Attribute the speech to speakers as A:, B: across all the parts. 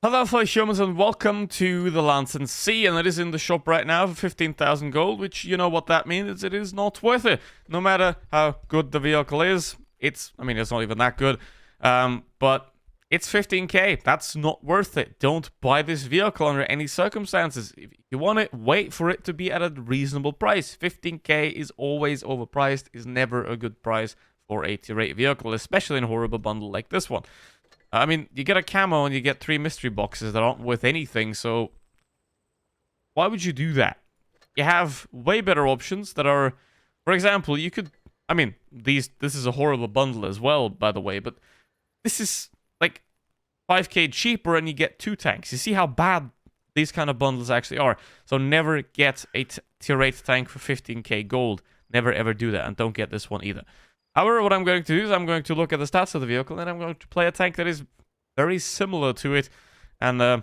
A: Hello fellow humans and welcome to the Lansen C, and it is in the shop right now for 15,000 gold, which you know what that means, it is not worth it. No matter how good the vehicle is, it's not even that good, but it's 15k, that's not worth it. Don't buy this vehicle under any circumstances. If you want it, wait for it to be at a reasonable price. 15k is always overpriced, is never a good price for a tier 8 vehicle, especially in a horrible bundle like this one. I mean, you get a camo and you get 3 mystery boxes that aren't worth anything, so why would you do that? You have way better options that are, for example, you could, this is a horrible bundle as well, by the way, but this is like 5k cheaper and you get 2 tanks. You see how bad these kind of bundles actually are. So never get a tier 8 tank for 15k gold. Never ever do that, and don't get this one either. However, what I'm going to do is I'm going to look at the stats of the vehicle, and I'm going to play a tank that is very similar to it, and then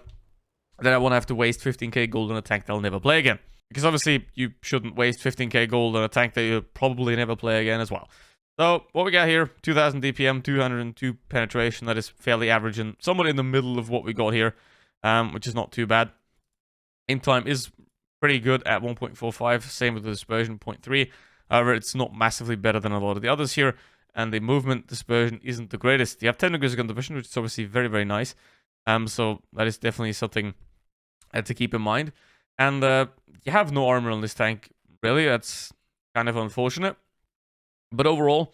A: I won't have to waste 15k gold on a tank that I'll never play again. Because obviously, you shouldn't waste 15k gold on a tank that you'll probably never play again as well. So, what we got here, 2000 DPM, 202 penetration, that is fairly average, and somewhat in the middle of what we got here, which is not too bad. Aim time is pretty good at 1.45, same with the dispersion, 0.3. However, it's not massively better than a lot of the others here, and the movement dispersion isn't the greatest. You have 10 degrees of gun division, which is obviously very, very nice. So that is definitely something to keep in mind. And you have no armor on this tank, really. That's kind of unfortunate. But overall,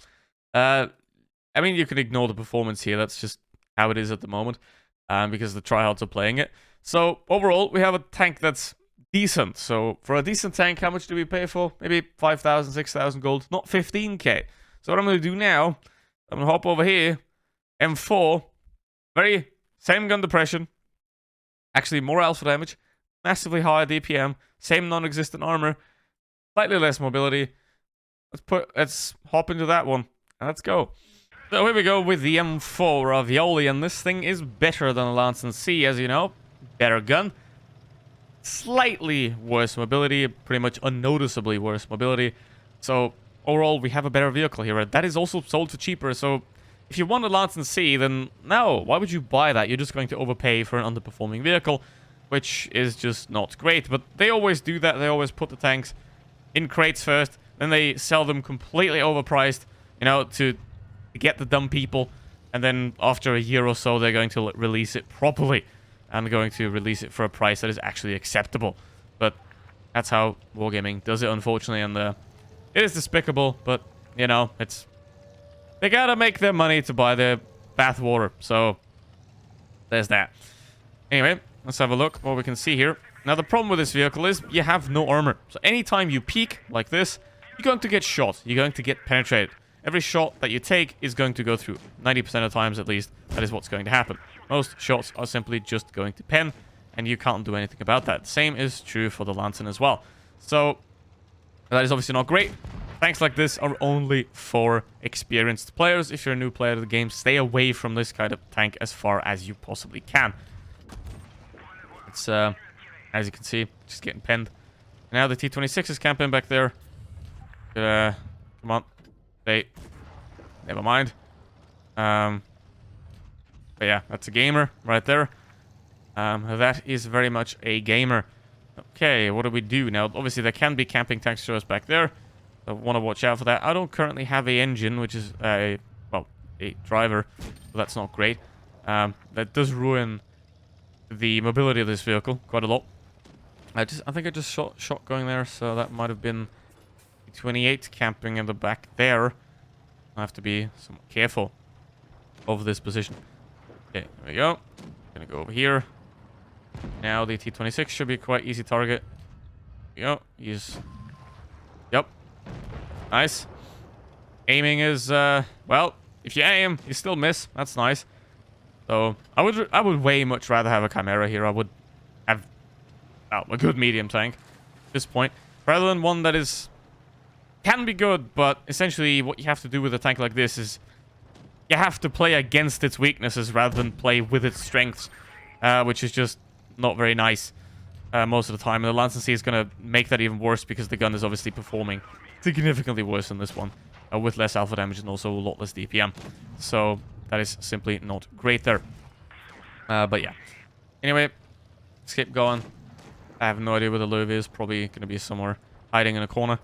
A: you can ignore the performance here. That's just how it is at the moment, because the tryhards are playing it. So overall, we have a tank that's decent. So for a decent tank, how much do we pay for? Maybe 5,000, 6,000 gold, not 15k. So what I'm going to do now, I'm going to hop over here, M4, very same gun depression, actually more alpha damage, massively higher DPM, same non-existent armor, slightly less mobility. Let's hop into that one, and let's go. So here we go with the M4 Ravioli, and this thing is better than the Lansen C, as you know. Better gun. Slightly worse mobility, pretty much unnoticeably worse mobility. So overall, we have a better vehicle here. That is also sold for cheaper. So if you want a Lansen C, then no, why would you buy that? You're just going to overpay for an underperforming vehicle, which is just not great. But they always do that. They always put the tanks in crates first, then they sell them completely overpriced, to get the dumb people. And then after a year or so, they're going to release it properly. And going to release it for a price that is actually acceptable. But that's how Wargaming does it, unfortunately, and it is despicable, but, it's... They gotta make their money to buy their bathwater, so there's that. Anyway, let's have a look what we can see here. Now, the problem with this vehicle is you have no armor. So anytime you peek like this, you're going to get shot. You're going to get penetrated. Every shot that you take is going to go through. 90% of times, at least, that is what's going to happen. Most shots are simply just going to pen, and you can't do anything about that. Same is true for the Lansen as well. So, that is obviously not great. Tanks like this are only for experienced players. If you're a new player to the game, stay away from this kind of tank as far as you possibly can. It's, as you can see, just getting penned. Now the T-26 is camping back there. Come on. Hey. Never mind. But yeah, that's a gamer right there. That is very much a gamer. Okay, what do we do? Now, obviously, there can be camping tanks to us back there. I want to watch out for that. I don't currently have a engine, which is a driver. So that's not great. That does ruin the mobility of this vehicle quite a lot. I think I just shot going there, so that might have been 28 camping in the back there. I have to be somewhat careful of this position. Okay, there we go. Gonna go over here. Now the T-26 should be quite easy target. There we go. Yep. Nice. Aiming is, well, if you aim, you still miss. That's nice. So, I would way much rather have a Chimera here. I would have, a good medium tank at this point. Rather than one that can be good, but essentially what you have to do with a tank like this is you have to play against its weaknesses rather than play with its strengths, which is just not very nice most of the time. And the Lansen C is going to make that even worse because the gun is obviously performing significantly worse than this one, with less alpha damage and also a lot less DPM. So that is simply not great there. But yeah. Anyway, let's keep going. I have no idea where the Louvre is. Probably going to be somewhere hiding in a corner.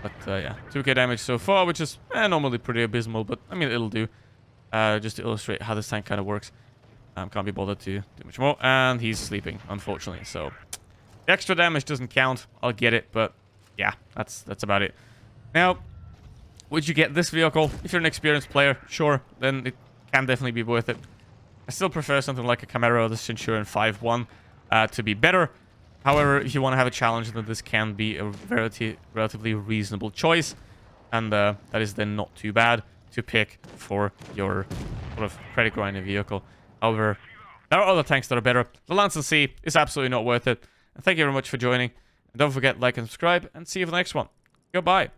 A: But yeah, 2k damage so far, which is normally pretty abysmal, but I mean, it'll do. Just to illustrate how this tank kind of works. Can't be bothered to do much more. And he's sleeping, unfortunately. So the extra damage doesn't count. I'll get it, but yeah, that's about it. Now, would you get this vehicle? If you're an experienced player, sure, then it can definitely be worth it. I still prefer something like a Camaro or the Centurion 5.1 to be better. However, if you want to have a challenge, then this can be a relatively reasonable choice. And that is then not too bad to pick for your sort of credit grinding vehicle. However, there are other tanks that are better. The Lansen C is absolutely not worth it. And thank you very much for joining. And don't forget, like and subscribe, and see you for the next one. Goodbye.